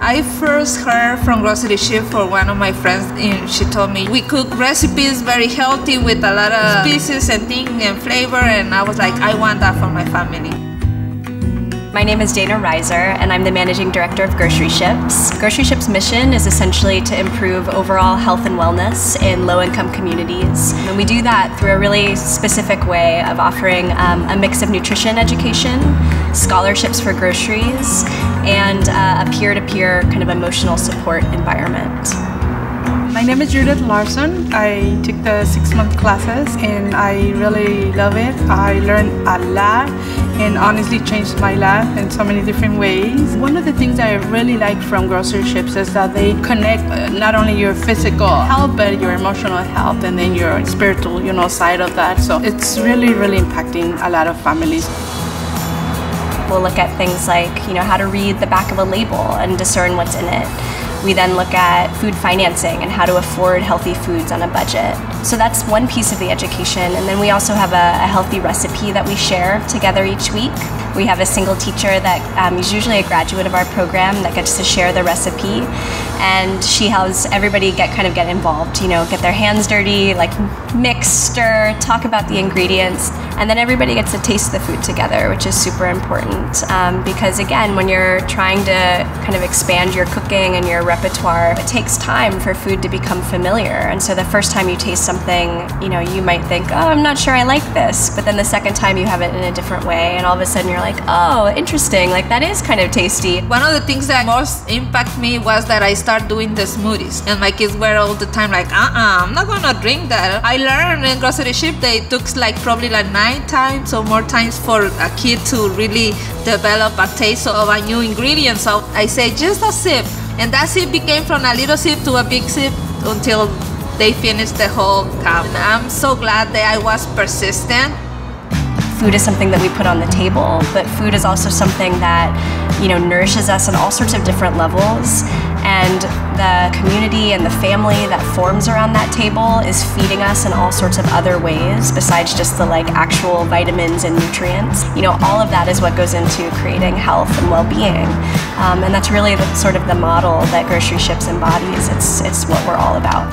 I first heard from Groceryships for one of my friends, and she told me we cook recipes very healthy with a lot of species and things and flavor, and I was like, I want that for my family. My name is Dana RIZER, and I'm the Managing Director of Groceryships. Groceryships' mission is essentially to improve overall health and wellness in low-income communities. And we do that through a really specific way of offering a mix of nutrition education, scholarships for groceries, and a peer-to-peer kind of emotional support environment. My name is JUDITH LARSON. I took the 6-month classes and I really love it. I learned a lot and honestly changed my life in so many different ways. One of the things that I really like from Groceryships is that they connect not only your physical health but your emotional health and then your spiritual, side of that. So it's really impacting a lot of families. We'll look at things like, how to read the back of a label and discern what's in it. We then look at food financing and how to afford healthy foods on a budget. So that's one piece of the education. And then we also have a healthy recipe that we share together each week. We have a single teacher that is usually a graduate of our program that gets to share the recipe. And she helps everybody get involved, get their hands dirty, like mix, stir, talk about the ingredients. And then everybody gets to taste the food together, which is super important. Because again, when you're trying to expand your cooking and your repertoire, it takes time for food to become familiar. And so the first time you taste something, you might think, oh, I'm not sure I like this. But then the second time you have it in a different way, and all of a sudden you're like, oh, interesting, like that is kind of tasty. One of the things that most impacted me was that I started doing the smoothies. And my kids were all the time like, I'm not gonna drink that. I learned in Groceryships that it took probably 9 times or more times for a kid to really develop a taste of a new ingredient. So I say just a sip. And that sip became from a little sip to a big sip until they finished the whole cup. And I'm so glad that I was persistent. Food is something that we put on the table, but food is also something that, nourishes us on all sorts of different levels. And the community and the family that forms around that table is feeding us in all sorts of other ways besides just the actual vitamins and nutrients. All of that is what goes into creating health and well-being. And that's really the model that Groceryships embodies. It's what we're all about.